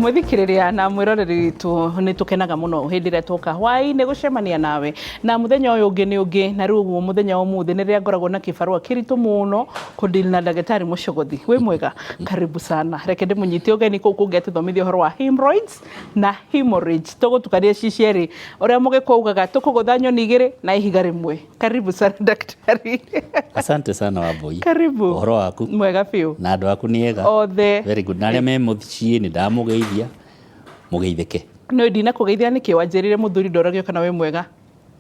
Muthikiriria na mwiroreri tu ni tukenaga muno hindire toka hwai-ini gucemania nawe na muthenya uyu ungi ni ungi na riu muthenya umuthi ni ria ngoragwo na kibarua kiritu muno kudili na ndagitari Mucogothi. Wi mwega, karibu sana. Reke ndimunyite ugeni kuu kungetithomithia uhoro wa hemorrhoids na hemorrhage tugutukania cicieri uria mugikuugaga tukugutha nyoni igiri na ihiga rimwe. Karibu sana daktari. Asante sana Wambui. Karibu. Uhoro waku? Mwega fiu. Na andu aku ni ega? Othe. Very good. Na aria me muthii ni ndamugeithia mugeithike. No ndina kugeithia niki wanjirire muthuri ndoragio kana we mwega?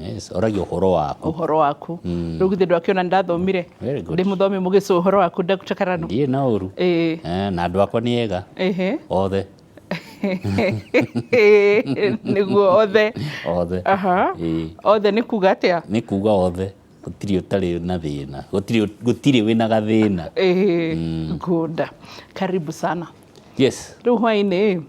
Yes, oragio uhoro waku. Uhoro waku. Riu githĩ ndwakiona ndathomire. Very good. Ndi muthomi mugicu uhoro waku Dr. Karanu. Ndiĩ na uru. Na andu akwa ni ega. Othe. Niguo othe. Othe. Aha. Othe ni kuga atia? Ni kuga othe. Gutiri utari na thina. Gutiri wina gathina. Good. Karibu sana. Yes. Riu hwai-ini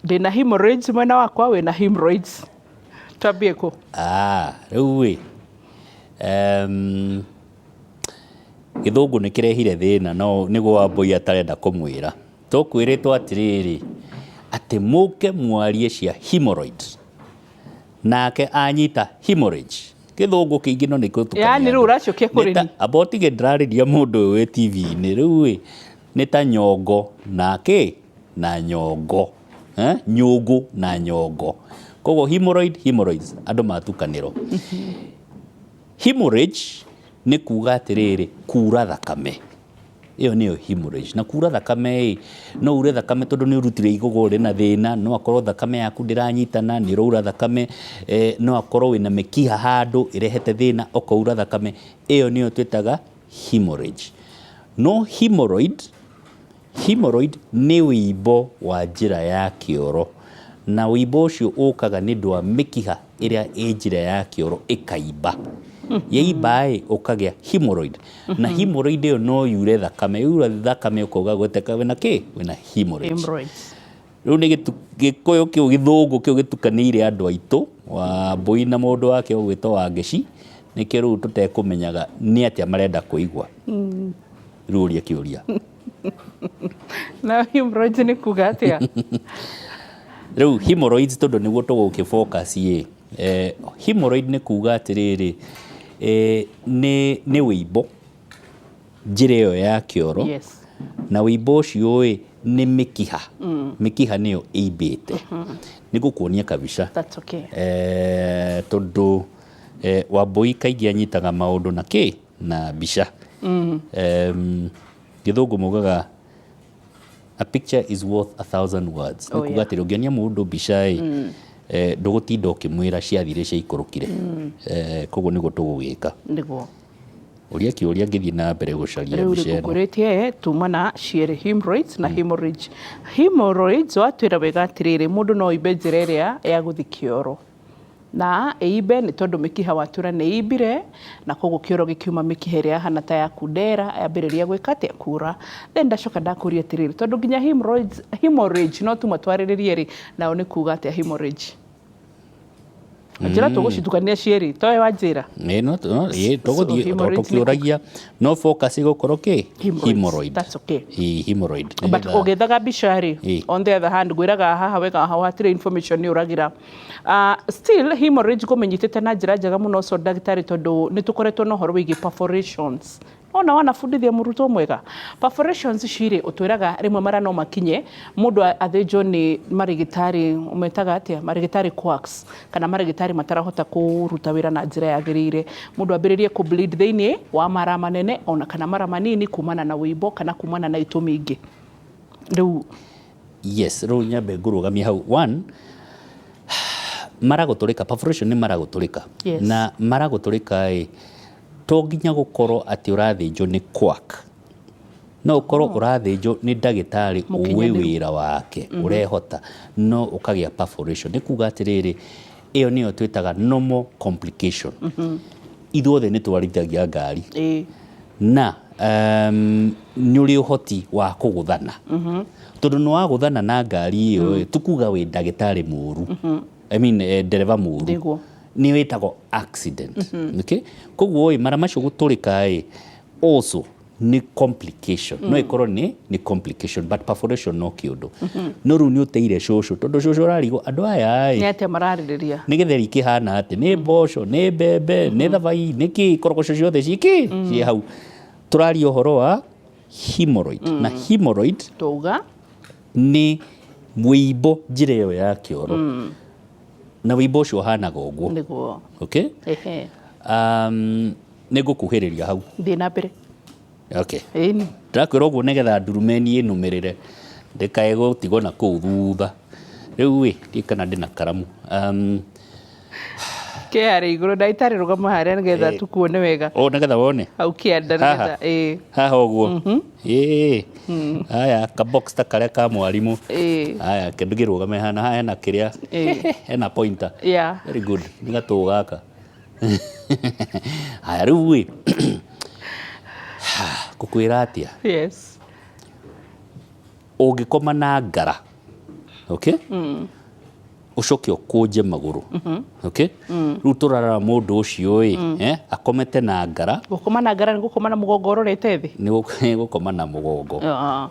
ndina hemorrhoids mwena wakwa wina hemorrhoids. Twambie ku? Riu wi. Githungu ni kirehire thina no niguo Wambui atarenda kumwira. Tukwiritwo atiriri ati muke mwarie cia hemorrhoids. Nake anyita hemorrhage. Githungu kiingi no nikutukania. Yani riu uracokia kuri ni? Abotige ndrariria mundu we TV-ini riu wi ni ta nyongo na na nyongo. Nyungu na nyongo. Kogo hemorrhoids andu matukaniro. Hemorrhage ni kuga atiriri kura thakame. Iyo niyo hemorrhage. Na kura thakame no ure thakame tondu ni urutire igugu ri na thina, no akorwo thakame yaku ndiranyitana ni uraura thakame, no akorwo wina mikiha handu irehete thina ukaura thakame. Iyo niyo twitaga hemorrhage. No hemorrhoid ni wibo wa njira ya kioro. Na wibo ucio ukaga ni ndwa mikiha iria i njira ya kioro ikaimba. Yaimba ukagia hemorrhoid. Na hemorrhoid iyo no yure thakame. Yura thakame ukauga gweteka wina wina hemorrhage. Riu ni gikuyu kiu githungu kiu gitukanire andu aitu Wambui na mundu wake ugwitwo Wangeci nikio riu tutekumenyaga ni atia marenda kuigwa. Riu uria kiuria. Na hemorrhoids ni kuga atia? Riu hemorrhoids tondu niguo tugukifocus hemorrhoid ni kuga atiriri ni wibo njira iyo ya kioro. Yes. Na wibo ucio ni mikiha. Mikiha niyo imbite. Nigukuonia kabica. That's okay. Tondu Wambui kaingi anyitaga maundu na na bica. Githungu mugaga a picture is worth 1,000 words. Nikuga atiri ungionia mundu bica ndugutinda ukimwira ciathire cia ikurukire. Koguo niguo tugugika. Niguo. Uria kiuria ngithii na mbere gucaria bica ino. Kuritie tumana ciere hemorrhoids na hemorrhage. Hemorrhoids watwira wega atiriri mundu no imbe njira iria ya guthi kioro. Na eibe ni tondu mikiha watura ni ibire na koguo kioro gikiuma mikiha iria hana ta ya kundera yambiriria gwikatia kura. Then ndacoka ndakuria atiriri tondu nginya hemorrhage no tuma twariririe ri nao ni kuga atia hemorrhage. Njira tugucitukania cieri towe wanjira. No tuguthie tukiuragia no focus igukoro hemorrhoid. That's okay. Hemorrhoid. But ugethaga bica ri on the other hand gwiraga haha wega haha hatire information ni uragira. Still hemorrhage kumenyitete na njira njega muno so ndagitari tondu ni tukoretwo no horo wigi perforations. Ona wanabundithia muruto mwega. Perforations ciri utwiraga rimwe mara no makinye mundu athinjwo ni marigitari umetaga atia marigitari quacks kana marigitari matarahota kuruta wira na njira yagirire. Mundu ambiririe ku bleed thiini wa mara manene ona kana mara manini kumana na wibo kana kumana na itumi ingi. Riu yes, riu nyambe ngurugamia hau. One, maragutulika perforation ni maragutulika. Yes. Na maragutulika to nginya gukorwo ati urathinjwo ni quack. No ukorwo urathinjwo ni ndagitari uwi wira wake urehota no ukagia perforation. Ni kuga atiriri iyo niyo twitaga normal complication. Ithuothe ni twarithagia ngari. Na ni uri uhoti wa kuguthana. Tondu no waguthana na ngari iyo tukuga wi ndagitari muru. I mean dereva muru. Ni witagwo accident. Okay? Koguo mara macio gutulika also ni complication no ikorwo ni complication but perforation no kiundu no ru ni uteire shosho tondu shosho rarigo andu aya ni ate maraririria ni githeri kihana ati ni mboco ni mbembe ni thabai ni ki korogoco ciothe ciki ci hau turaria uhoro wa hemorrhoid na hemorrhoid tuga ni muibo njira iyo ya kioro na wibo ucio hanaga uguo niguo okay ehe nigukuhiriria hau thina mbere okay eni ndakwira uguo nigetha ndurumeni inumirire ndikae gutigwo na kuu thutha riu wi ndikana ndina karamu kiari iguru ndaitari rugama haria nigetha tukuone wega nigetha wone au kianda nigetha haha uguo aya ka box ta karia ka mwarimu aya kendugirugame hana haya na kiria hena pointer very good nigatu gaka aya riu wi kukwira atia yes ungikoma na ngara okay ucoke ukunje maguru okay riu turarara mundu ucio akomete na ngara gukoma na ngara ni gukoma na mugongo urorete thi ni gukoma na mugongo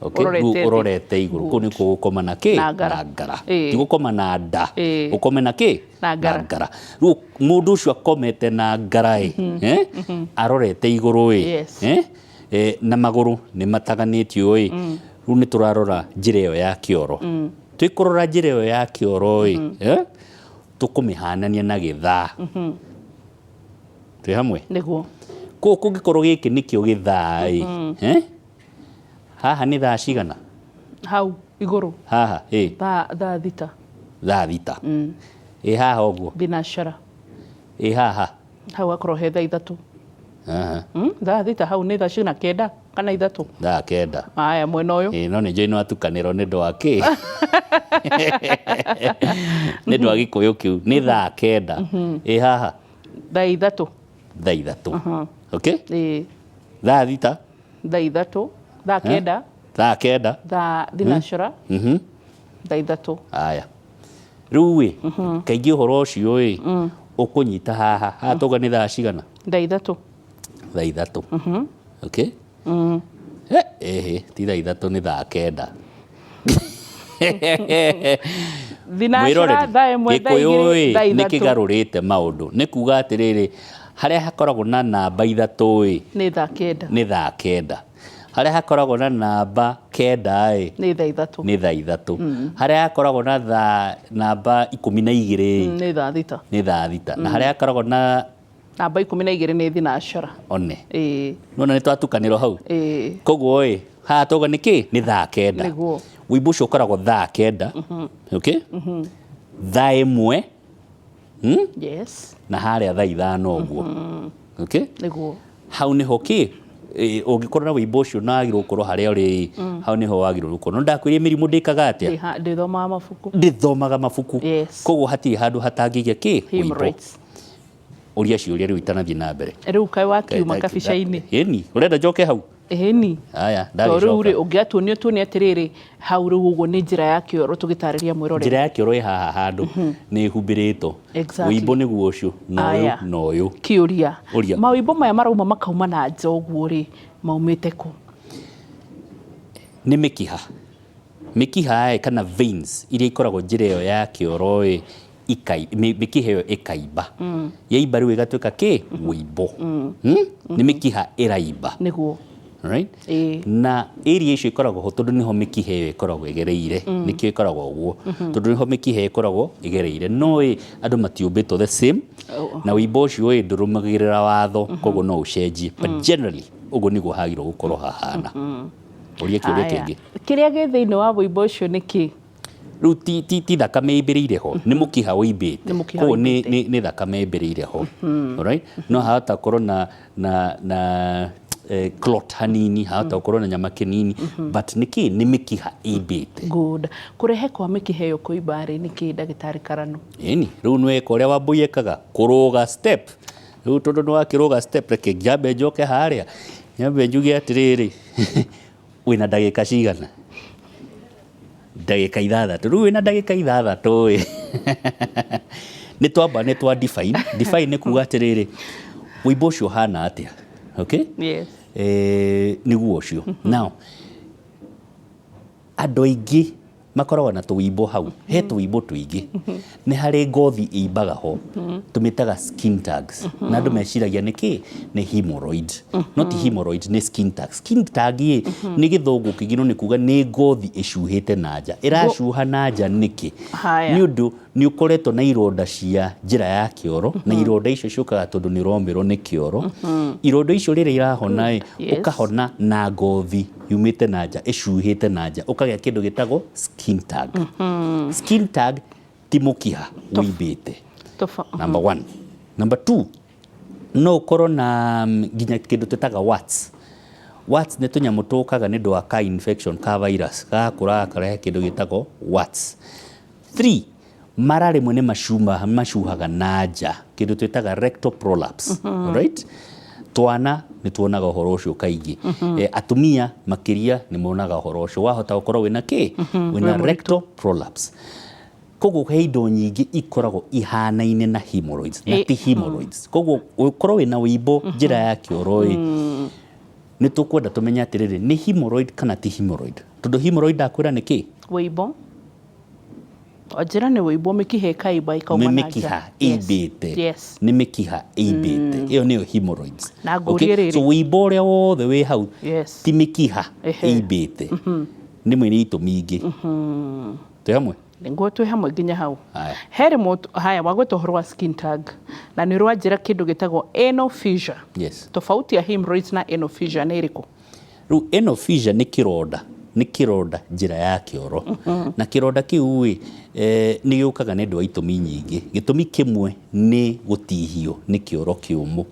okay urorete iguru ku ni gukoma na ki na ngara ti gukoma na nda ukome na ki na ngara riu mundu ucio akomete na ngara arorete iguru na maguru ni mataganitio riu ni turarora njira iyo ya kioro twikurora njira iyo ya kioro tukumihanania na githaa twi hamwe niguo ku kungikorwo giki nikio githaa haha ni thaa cigana hau iguru haha thaa thita haha uguo binashara haha hau akorwo he thaa ithatu thaa thita hau ni thaa cigana kenda kana ithatu thaa kenda aya mwena uyu no ni njoi no atukaniro ni ndu wa ki ni ndu wa gikuyu kiu ni thaa kenda haha thaa ithatu okay thaa thita thaa ithatu thaa kenda thaa thinashara thaa ithatu aya riu wi kaingi uhoro ucio ukunyita haha tuga ni thaa cigana thaa ithatu okay ti thaa ithatu ni thaa kenda thinashara thaa imwe thaa igiri thaa ithatu nikigarurite maundu ni kuga atiriri haria hakoragwo na namba ithatu ni thaa kenda haria hakoragwo na namba kenda ni thaa ithatu haria hakoragwo na namba 12 ni thaa thita na haria hakoragwo na namba 12 ni thinashara one nona ni twatukanirwo hau koguo haha tuga niki ni thaa kenda niguo wibu ucio ukoragwo thaa kenda okay thaa imwe yes na haria thaa ithano uguo okay niguo hau niho ki ungikorwo na wibu ucio nagirwo ukorwo haria uri hau niho wagirwo ukorwo ndakwire mirimu ndikaga atia ndithomaga mabuku koguo hatiri handu hatangigia ki hemorrhoids uria ciuria riu itanathie na mbere riu kai wakiuma kabica-ini eni urenda njoke hau eni aya riu ri ungiatuonio tuone atiriri hau riu uguo ni njira ya kioro tugitariria mwirore njira ya kioro haha handu ni humbirito wibo niguo ucio no uyu kiuria mawibo maya marauma makauma na njoguo ri maumite ku ni mikiha kana veins iria ikoragwo njira iyo ya kioro mikiha iyo ikaimba yaimba riu igatuika ki wibo ni mikiha iraimba niguo right na area icio ikoragwo ho tondu niho mikiha iyo ikoragwo igereire nikio ikoragwo uguo tondu niho mikiha ikoragwo igereire no andu matiumbitwo the same na wibo ucio ndurumagirira watho koguo no ucenjie but generally uguo niguo hagirwo gukorwo hahana uria kiuria kingi kiria gi thiini wa wibo ucio niki riu ti thakame imbiriire ho ni mukiha wimbite koguo ni thakame imbiriire ho alright no hahota korwo na clot hanini hahota korwo na nyama kinini but niki ni mikiha imbite good kurehe kwa mikiha iyo kuimba ri niki ndagitari Karanu eni riu ni weka uria Wambui ekaga kuruga step riu tondu ni wakiruga step reke njambe njoke haria nyambe njuge atiriri wina ndagika cigana ndagika ithathatu riu wina ndagika ithathatu ni twa define ni kuga atiriri wibo ucio hana atia okay yes niguo cio now andå aingä makoragwo na tũwimbo hau he tũwimbo tũingĩ nĩ harĩ ngothi ĩimbaga ho tũmĩtaga skin tags na andũ meciragia nĩkĩ nĩ hemorrhoid not hemorrhoid nĩ skin tags nĩ gĩthũngũ kĩgino nĩ kuga nĩ ngothi ĩcuhĩte na nja ĩracuha na nja nĩkĩ nĩ ũndũ nĩ ũkoretwo na ironda cia njĩra ya kĩoro na ironda icio ciũkaga tondũ nĩ ũromĩrwo nĩ kĩoro ironda icio rĩrĩa irahona ũkahona na ngothi yumĩte na nja ĩcuhĩte na nja ũkagĩa kĩndũ gĩtagwo skin tag skin tag ti mũkiha wĩimbĩte number 1 number 2 no ũkorwo na nginya kĩndũ twĩtaga warts nĩ tũnyamũ tũkaga nĩ ũndũ wa ka infection ka virus gakũraga karehe kĩndũ gĩtagwo warts 3 mara rĩmwe nĩ macuhaga na nja kĩndũ twĩtaga rectal prolapse right twana nĩ tuonaga ũhoro ũcio kaingĩ atumia makĩria nĩ monaga ũhoro ũcio wahota gũkorwo wĩna kĩ wĩna rectal prolapse koguo he indo nyingĩ ikoragwo ihanaine na hemorrhoids na ti hemorrhoids koguo ũkorwo wĩna wĩimbo njĩra ya kĩoro nĩ tũkwenda tũmenya atĩrĩrĩ nĩ hemorrhoid kana ti hemorrhoid tondũ hemorrhoid ndakwĩra nĩ kĩ wĩimbo Ojira nĩ wĩimbo mĩkiha ĩkaimba ikauma na nja. Mĩkiha ĩimbĩte. Nĩ mĩkiha ĩimbĩte. Ĩyo nĩyo hemorrhoids. Na ngũrie rĩrĩ. So wĩimbo ũrĩa wothe wĩ hau ti mĩkiha ĩimbĩte. Nĩ mwĩrĩ itũmi ingĩ. Twĩ hamwe? Nĩguo twĩ hamwe nginya hau. He remote haya wagweta ũhoro wa skin tag na nĩ ũranjĩra kĩndũ gĩtagwo anal fissure. Tofauti ya hemorrhoids na anal fissure nĩ ĩrĩkũ? Rĩu anal fissure nĩ kĩronda. Nĩ kĩronda njĩra ya kĩoro na kĩronda kĩu nĩ gĩũkaga nĩ ũndũ wa itũmi nyingĩ. Gĩtũmi kĩmwe nĩ gũtihio nĩ kĩoro kĩũmũ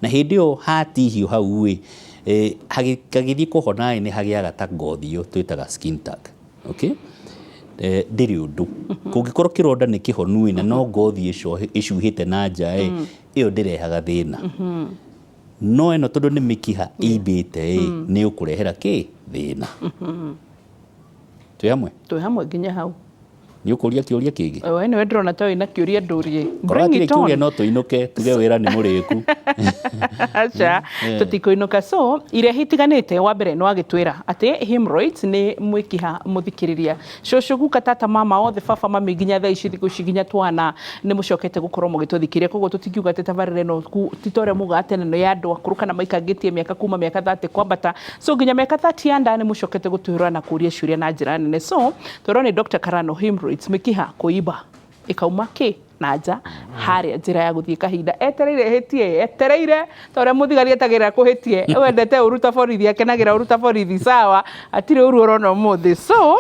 na hĩndĩ ĩyo hatihio hau hagĩthiĩ kũhona nĩ hagĩaga ta ngothi ĩyo twĩtaga skin tag. Okay? Ndĩrĩ ũndũ kũngĩkorwo kĩronda nĩ kĩhonu na no ngothi ĩcuhĩte na nja ĩyo ndĩrehaga thĩna. No ĩno tondũ nĩ mĩkiha ĩimbĩte nĩ ũkũrehera kĩ thĩna. Twĩ hamwe? Twĩ hamwe nginya hau. Nĩ ũkũria kĩũria kĩngĩ? We nĩwe ndĩrona ta wĩna kĩũria ndũrie. Bring it on. Kĩũria no tũinũke tuge wĩra nĩ mũrĩku. Acha tũtikũinũka. So iria hitiganĩte wa mbere nĩ wagĩtwĩra atĩ hemorrhoids nĩ mwĩkiha mũthikĩrĩria. Cũcũ guka tata mama othe baba mami nginya thaa ici thikũ ici nginya twana nĩ mũcokete gũkorwo mũgĩtũthikĩria koguo tũtingiuga atĩ tabarĩra ĩno ti ta ũrĩa muga atĩ nĩ ya andũ akũrũ kana maikangĩtie mĩaka kuma mĩaka 30 kwambata. So nginya mĩaka 30 anda nĩ mũcokete gũtwĩra na kũria ciũria na njĩra nene. So twĩrwo nĩ Dr. Karano hemorrhoids mĩkiha kũimba ĩkauma kĩ na nja harĩa njĩra ya gũthiĩ kahinda etereire hĩtie etereire ta ũrĩa mũthigari etagĩrĩra kũhĩtie wendete ũruta borithi akenagĩra ũruta borithi sawa atirĩ ũru ũrona ũmũthĩ. So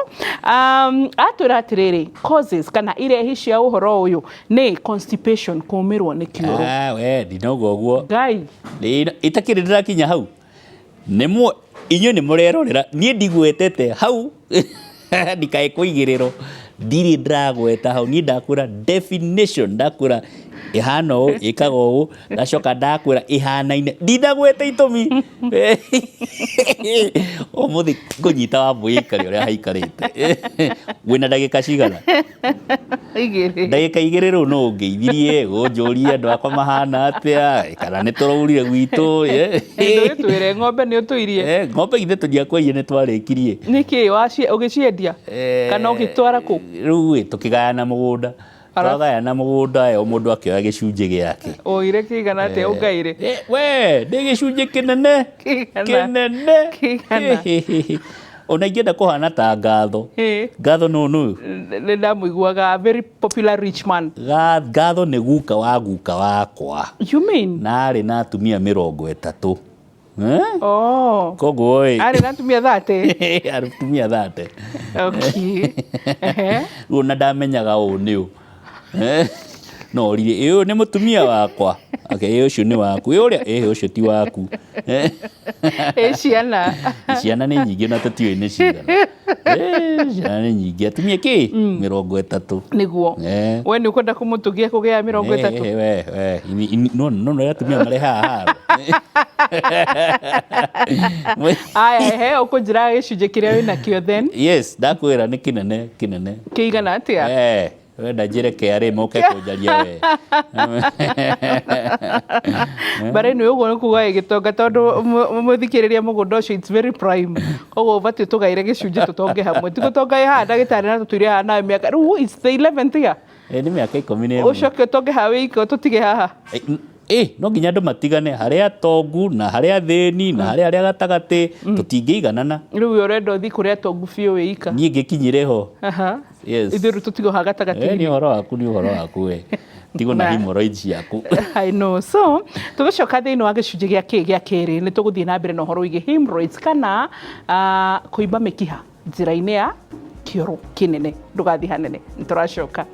atwĩra atĩrĩrĩ causes kana irehi cia ũhoro ũyũ nĩ constipation kũũmĩrwo nĩ kĩoro. We ndinoga ũguo Ngai itakĩrĩ ndĩrakinya hau inyuĩ nĩ mũrerorera niĩ ndigwetete hau ndikae kũigĩrĩrwo ndiri ndagweta hau niĩ ndakwĩra definition ndakwĩra ihana ũũ ĩkaga ũũ ndacoka ndakwĩra ihanaine ndindagweta itũmi ũmũthĩ ngũnyita Wambũi ũrĩa haikarĩte wĩna ndagĩka cigana? Ndagĩka 2 rĩu no ũngĩithirie ũnjũrie andũ akwa mahana atĩa kana nĩ tũraurire gwitũ twĩre ng'ombe nĩ ũtũirie ng'ombe ithe tũndiakwaire nĩ twarĩkirie nĩkĩ ũgĩciendia kana ũgĩtwara kũ? Rĩu tũkĩgayana mũgũnda twagayana mũgũnda o mũndũ akĩoya gĩcunjĩ gĩake. Ũire kĩigana atĩa ũgaire? We nĩ gĩcunjĩ kĩnene kĩnene ona ingĩenda kũhana ta Ngatho. Ngatho nũ nĩ ndamũiguaga very popular rich man. Ngatho nĩ guka wakwa. You mean? Na arĩ na atumia 30. Koguo arĩ na atumia 30? Arĩ atumia 30. Okay. Rĩu na ndamenyaga ũũ nĩ ũ no rire ũyũ nĩ mũtumia wakwa. Okay, ũcio nĩ waku ũrĩa ũcio ti waku. Ciana nĩ nyingĩ na tũtiũĩ nĩ cigana. Ciana nĩ nyingĩ atumia kĩ 30 nĩguo we nĩ ũkwenda kũmũtũgia kũgĩa 30? No atumia marĩ haha aya ũkũnjĩra gĩcunjĩ kĩrĩa wĩnakĩo then? Yes ndakwĩra nĩ kĩnene kĩigana atĩa? wenda njire KRA moke kunjaria we bare ni uguo nikuga igitonga tondu muthikiriria mugunda ucio it's very prime koguo ubati tugaire gicunji tutonge hamwe ti gutonga ha ndagitari na tutwire ha na miaka riu it's the 11th year ni miaka 11 ucoke utonge ha wiko tutige haha no nginya andu matigane haria atongu na haria thĩni na haria aria gatagati tutingĩiganana riu urenda uthi kuria atongu biũ wĩika niĩ ngĩkinyire ho yes ithuĩ tutigo ha gatagati ni ũhoro waku we tigo na hemorrhoids yaku I know so tugicoka thĩinĩ wa gĩcunjĩ gĩa kerĩ nĩ tũgũthiĩ na mbere na ũhoro wĩgiĩ hemorrhoids kana kũimba mĩkiha njĩra-inĩ ya kĩoro kĩnene ndũgathiĩ hanene nĩ tũracoka